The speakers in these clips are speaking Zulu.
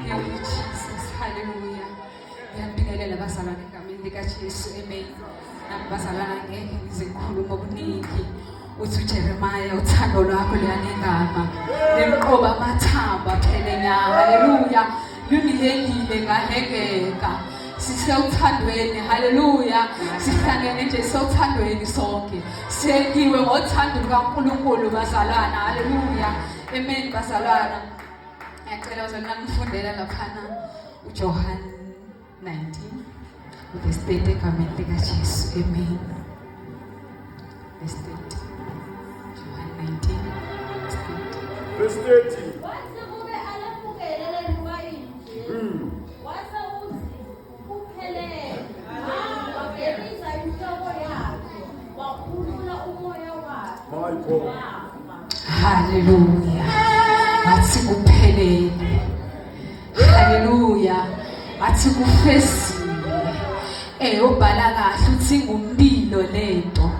Jesus, hallelujah. Ngiyabingelela bazalwane egameni likaJesu, amen. Nabazalwana ngeke ngizikhuluma okuningi. Uthi uJeremiah uthando lwakho luyaningana. Lemqoba amathamba phela nya, hallelujah. Lunihengile ngahengeka. Sisewuthandweni, hallelujah. Sihlangene nje sewuthandweni sonke. Siyengiwe ngothando lukaNkulunkulu bazalwana, hallelujah. Amen bazalwana. Ngiyacela bazalwana ngifundela laphana uJohn 19 verse 30 egameni likaJesu, amen. Verse 30. Johann 19 verse 30. Wathi kube alamukelele luwayini. Wathi uthi kuphelele. Wabhekisa inhloko yakhe. Wakhulula umoya wakhe. Hallelujah. Wathi kuphelele. Hallelujah. Wathi kufezile. Ubhala kahle uthi ngumlilo lento.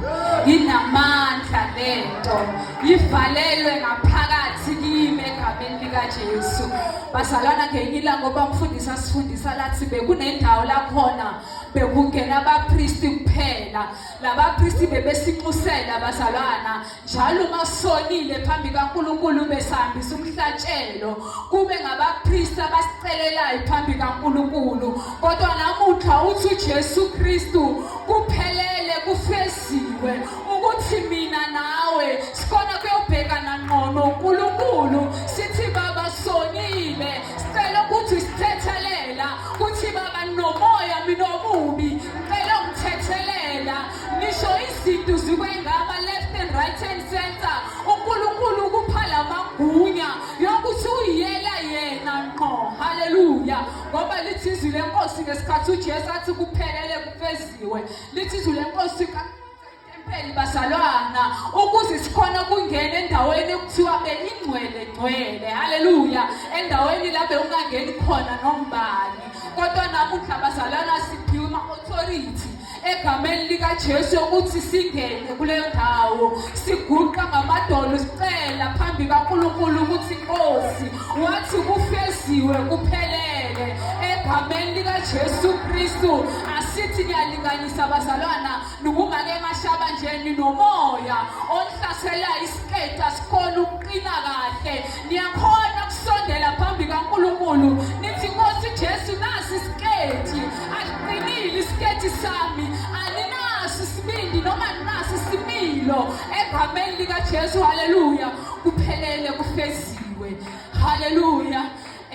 Inamandla lento. Ivalelwe ngaphakathi kimi egameni likaJesu. Bazalwana ngeyila ngoba umfundisi asifundisa lathi bekunendawo lakhona bekungena abapristi kuphela. Labapristi bebesinxusela bazalwana njalo masonile phambi kaNkulunkulu besihambisa umhlatshelo kube ngabapristi abasicelelayo phambi kaNkulunkulu. Kodwa namuhla uthi uJesu Kristu kuphelele kufeziwe ukuthi mina nawe sikhona kuyobhekana ngqono uNkulunkulu. Sithi baba sonile sicela ukuthi sithethelela ukuthi baba nomoya mina omubi ngicela umthethelela nisho izinto zikwengaba left and right and center. uNkulunkulu kuphala magunya yokuthi uyela yena ngqo, haleluya. Ngoba lithi izwi lenkosi ngesikhathi uJesu athi kuphelele kufeziwe, lithi izwi lenkosi kaTempeli bazalwana ukuze sikhona kungena endaweni ekuthiwa ingcwele, haleluya. Endaweni la beungangeni khona nombani. Kodwa namuhla bazalwana siphiwe ama-authority egameni likaJesu ukuthi singene kuleyo ndawo. Siguqa ngamadolo sicela phambi kaNkulunkulu ukuthi Nkosi wathi kufeziwe kuphelele egameni likaJesu Kristu. Asithi niyalinganisa bazalwana nokuma-ke emashaba nje nomoya onhlasela isiketa sikhona ukuqina kahle. Niyakhona kusondela phambi kaNkulunkulu nithi Nkosi Jesu nasi isiketi asiqinile isiketi sami alinaso isibindi noma alinaso isimilo egameni likaJesu, haleluya. Kuphelele kufeziwe, haleluya.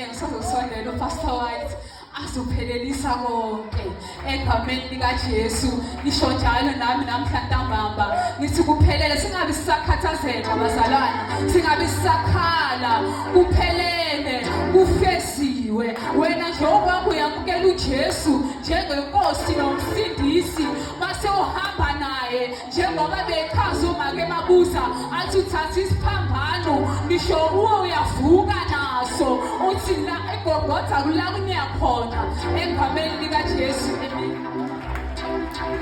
Ngisazosondela uPastor White azophelelisa konke egameni likaJesu. Nisho njalo nami namhla ntambama ngithi kuphelele. Singabi sisakhathazeka bazalwana, singabi sisakhala. Kuphelele kufeziwe. Wena njengoba uyamukela uJesu njengenkosi nomsindisi mase uhamba naye njengoba bechaza umake mabuza athi uthatha isiphambano nisho uwe uyavuka naso uthi la eGolgotha kula kunyakhona egameni likaJesu, amen.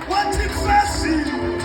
Wathi kufeziwe